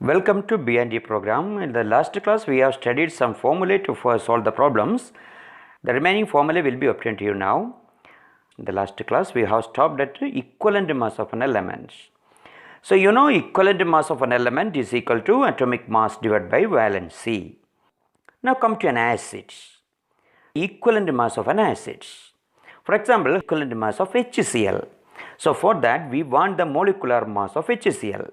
Welcome to B&E program. In the last class we have studied some formulae to solve the problems. The remaining formulae will be obtained to you now. In the last class we have stopped at equivalent mass of an element. So you know equivalent mass of an element is equal to atomic mass divided by valency. Now come to an acid. Equivalent mass of an acid. For example, equivalent mass of HCl. So for that we want the molecular mass of HCl.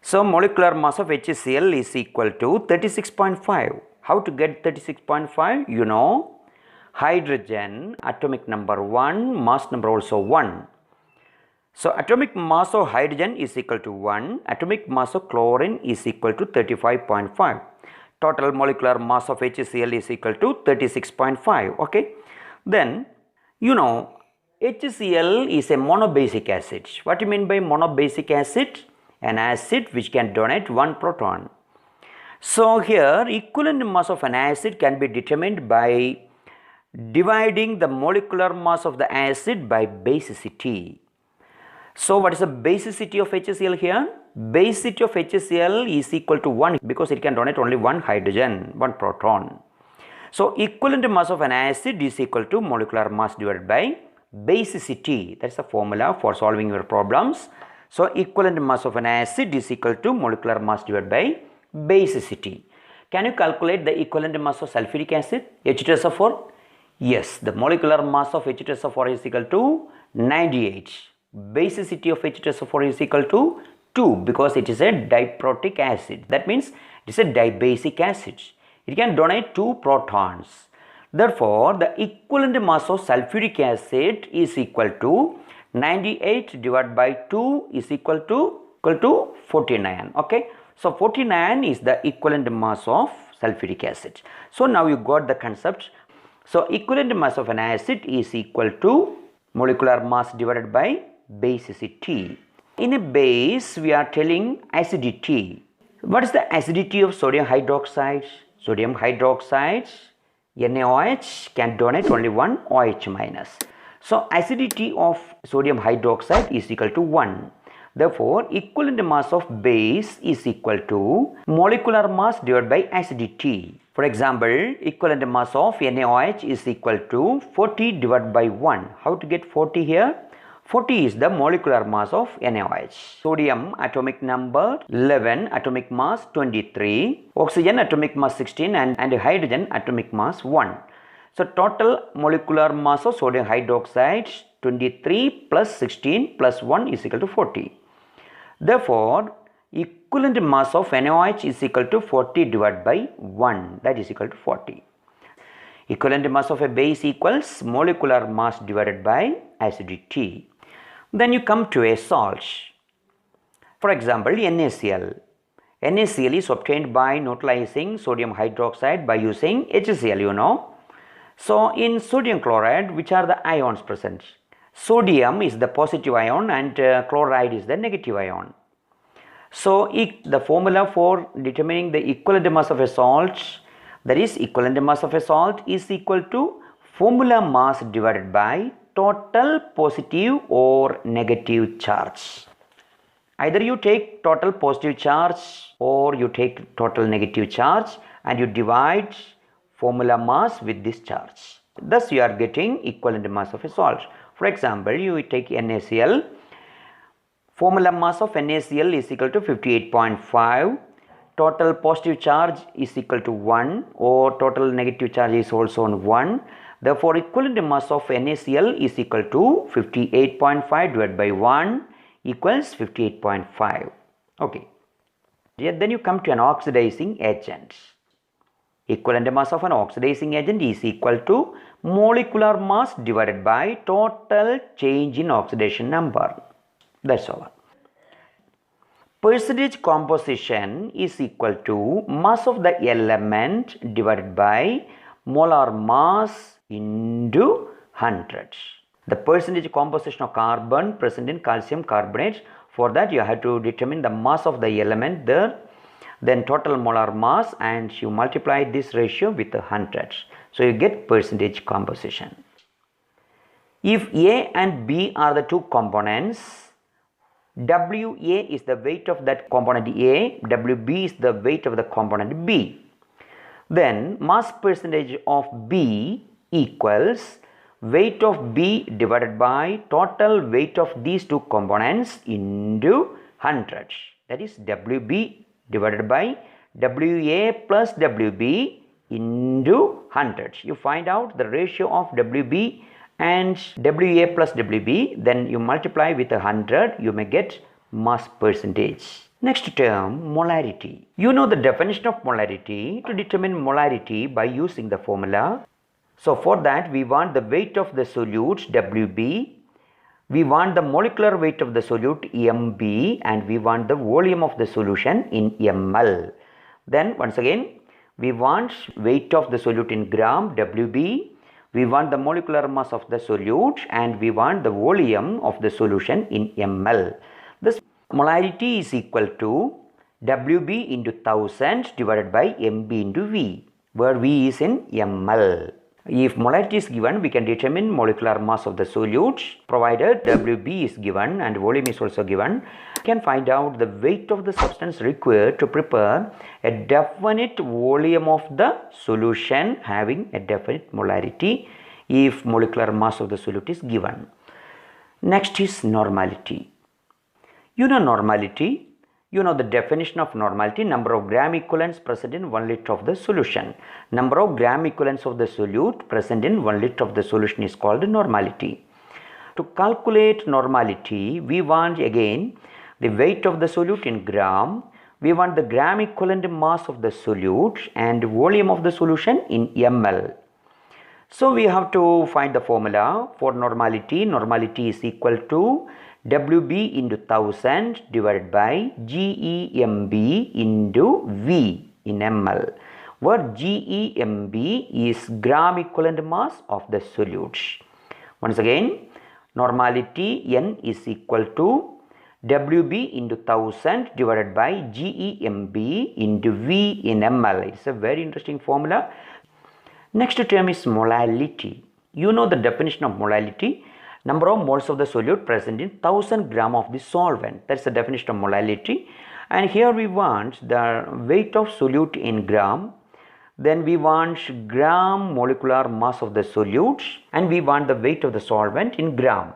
So molecular mass of HCl is equal to 36.5. How to get 36.5? You know, hydrogen atomic number 1, mass number also 1. So atomic mass of hydrogen is equal to 1, atomic mass of chlorine is equal to 35.5. Total molecular mass of HCl is equal to 36.5. Okay. Then, you know, HCl is a monobasic acid. What do you mean by monobasic acid? An acid which can donate one proton. So here equivalent mass of an acid can be determined by dividing the molecular mass of the acid by basicity. So what is the basicity of HCl here? Basicity of HCl is equal to 1 because it can donate only one hydrogen, one proton. So equivalent mass of an acid is equal to molecular mass divided by basicity. That's the formula for solving your problems. So equivalent mass of an acid is equal to molecular mass divided by basicity. Can you calculate the equivalent mass of sulfuric acid, H2SO4? Yes, the molecular mass of H2SO4 is equal to 98. Basicity of H2SO4 is equal to 2 because it is a diprotic acid. That means it is a dibasic acid. It can donate 2 protons. Therefore, the equivalent mass of sulfuric acid is equal to 98 divided by 2 is equal to 49. Okay. So 49 is the equivalent mass of sulfuric acid. So now you got the concept. So equivalent mass of an acid is equal to molecular mass divided by basicity. In a base we are telling acidity. What is the acidity of sodium hydroxide? Sodium hydroxide NaOH can donate only one OH minus. So acidity of sodium hydroxide is equal to 1. Therefore, equivalent mass of base is equal to molecular mass divided by acidity. For example, equivalent mass of NaOH is equal to 40 divided by 1. How to get 40 here? 40 is the molecular mass of NaOH. Sodium atomic number 11, atomic mass 23, oxygen atomic mass 16 and hydrogen atomic mass 1. So total molecular mass of sodium hydroxide 23 plus 16 plus 1 is equal to 40. Therefore, equivalent mass of NaOH is equal to 40 divided by 1, that is equal to 40. Equivalent mass of a base equals molecular mass divided by acidity. Then you come to a salt. For example, NaCl. NaCl is obtained by neutralizing sodium hydroxide by using HCl, you know. So in sodium chloride, which are the ions present? Sodium is the positive ion and chloride is the negative ion. So the formula for determining the equivalent mass of a salt, that is equivalent mass of a salt is equal to formula mass divided by total positive or negative charge. Either you take total positive charge or you take total negative charge and you divide formula mass with this charge. Thus you are getting equivalent mass of a salt. For example, you take NaCl. Formula mass of NaCl is equal to 58.5. Total positive charge is equal to 1 or total negative charge is also 1. Therefore, equivalent mass of NaCl is equal to 58.5 divided by 1 equals 58.5. Okay. Then you come to an oxidizing agent. Equivalent mass of an oxidizing agent is equal to molecular mass divided by total change in oxidation number. That's all. Percentage composition is equal to mass of the element divided by molar mass into 100. The percentage composition of carbon present in calcium carbonate, for that you have to determine the mass of the element there, then total molar mass, and you multiply this ratio with 100. So you get percentage composition. If A and B are the two components, WA is the weight of that component A, WB is the weight of the component B. Then mass percentage of B equals weight of B divided by total weight of these two components into 100. That is WB divided by WA plus WB into 100. You find out the ratio of WB and WA plus WB, then you multiply with 100, you may get mass percentage. Next term, molarity. You know the definition of molarity. To determine molarity by using the formula. So for that we want the weight of the solute WB, we want the molecular weight of the solute MB, and we want the volume of the solution in ml. Then once again we want weight of the solute in gram WB, we want the molecular mass of the solute, and we want the volume of the solution in ml. This molarity is equal to WB into 1000 divided by MB into V, where V is in ml. If molarity is given, we can determine molecular mass of the solute. Provided WB is given and volume is also given, we can find out the weight of the substance required to prepare a definite volume of the solution having a definite molarity if molecular mass of the solute is given. Next is normality. You know normality. You know the definition of normality, number of gram equivalents present in 1 liter of the solution. Number of gram equivalents of the solute present in 1 liter of the solution is called normality. To calculate normality, we want again the weight of the solute in gram, we want the gram equivalent mass of the solute and volume of the solution in ml. So we have to find the formula for normality. Normality is equal to WB into 1000 divided by GEMB into V in ml, where GEMB is gram equivalent mass of the solute. Once again, normality N is equal to WB into 1000 divided by GEMB into V in ml. It's a very interesting formula. Next term is molality. You know the definition of molality. Number of moles of the solute present in 1000 gram of the solvent. That's the definition of molality. And here we want the weight of solute in gram. Then we want gram molecular mass of the solute, and we want the weight of the solvent in gram.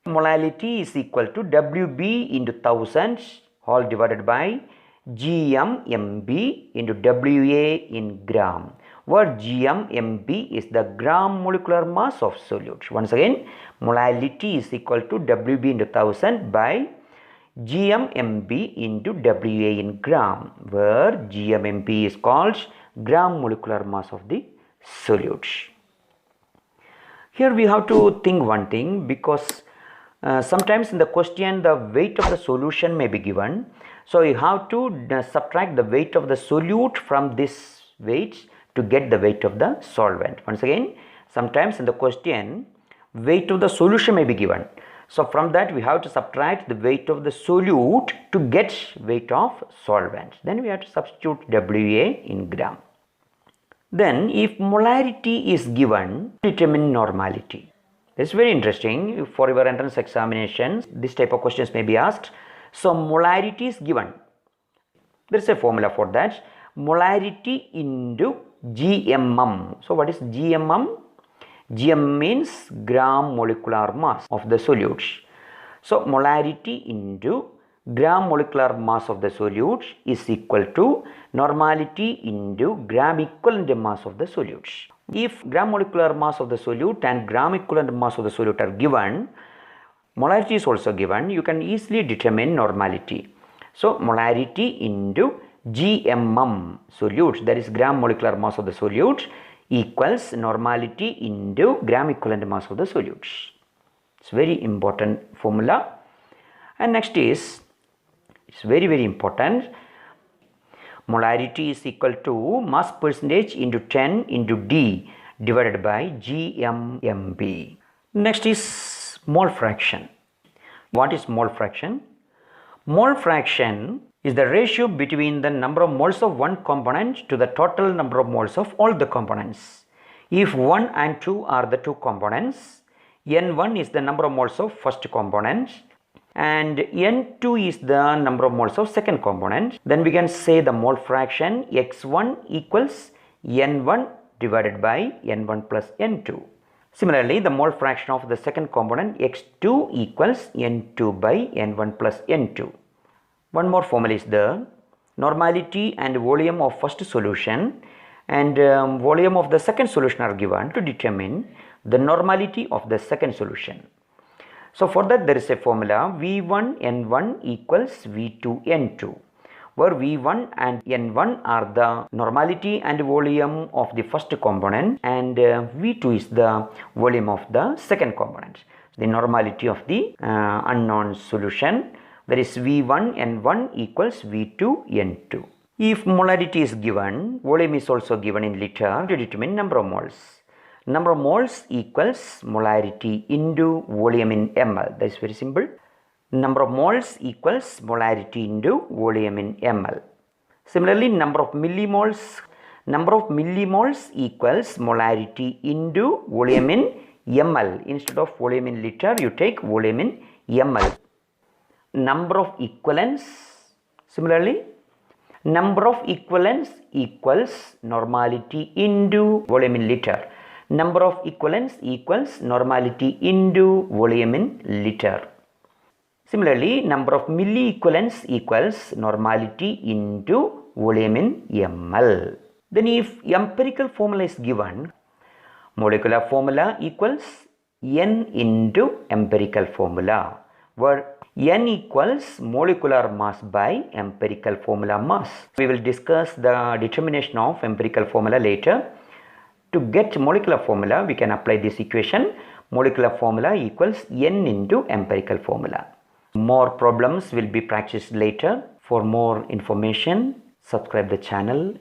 Molality is equal to WB into 1000 all divided by GMMB into WA in gram, where GMMB is the gram molecular mass of solute. Once again, molality is equal to WB into 1000 by GMMB into WA in gram, where GMMB is called gram molecular mass of the solute. Here we have to think one thing, because sometimes in the question the weight of the solution may be given. So you have to subtract the weight of the solute from this weight to get the weight of the solvent. Once again, sometimes in the question weight of the solution may be given. So from that we have to subtract the weight of the solute to get weight of solvent. Then we have to substitute WA in gram. Then if molarity is given, determine normality. It's very interesting. For your entrance examinations, this type of questions may be asked. So molarity is given. There is a formula for that. Molarity into GMM. So what is GMM? GM means gram molecular mass of the solute. So molarity into gram molecular mass of the solute is equal to normality into gram equivalent mass of the solute. If gram molecular mass of the solute and gram equivalent mass of the solute are given, molarity is also given, you can easily determine normality. So molarity into GMM solute, that is gram molecular mass of the solute, equals normality into gram equivalent mass of the solute. It's very important formula. And next is, it's very important, molarity is equal to mass percentage into 10 into D divided by GMMB. Next is mole fraction. What is mole fraction? Mole fraction is the ratio between the number of moles of one component to the total number of moles of all the components. If 1 and 2 are the two components, N1 is the number of moles of first component, and N2 is the number of moles of second component. Then we can say the mole fraction X1 equals N1 divided by N1 plus N2. Similarly, the mole fraction of the second component X2 equals N2 by N1 plus N2. One more formula is there. Normality and volume of first solution and volume of the second solution are given to determine the normality of the second solution. So for that there is a formula V1 N1 equals V2 N2, where V1 and N1 are the normality and volume of the first component, and V2 is the volume of the second component, the normality of the unknown solution. There is V1 N1 equals V2 N2. If molarity is given, volume is also given in liter to determine number of moles. Number of moles equals molarity into volume in ml. That is very simple. Number of moles equals molarity into volume in ml. Similarly, number of millimoles equals molarity into volume in ml. Instead of volume in liter, you take volume in ml. Number of equivalents, similarly, number of equivalents equals normality into volume in liter. Number of equivalents equals normality into volume in liter. Similarly, number of milli-equivalents equals normality into volume in ml. Then if empirical formula is given, molecular formula equals N into empirical formula, where N equals molecular mass by empirical formula mass. We will discuss the determination of empirical formula later. To get molecular formula, we can apply this equation. Molecular formula equals N into empirical formula. More problems will be practiced later. For more information, subscribe the channel.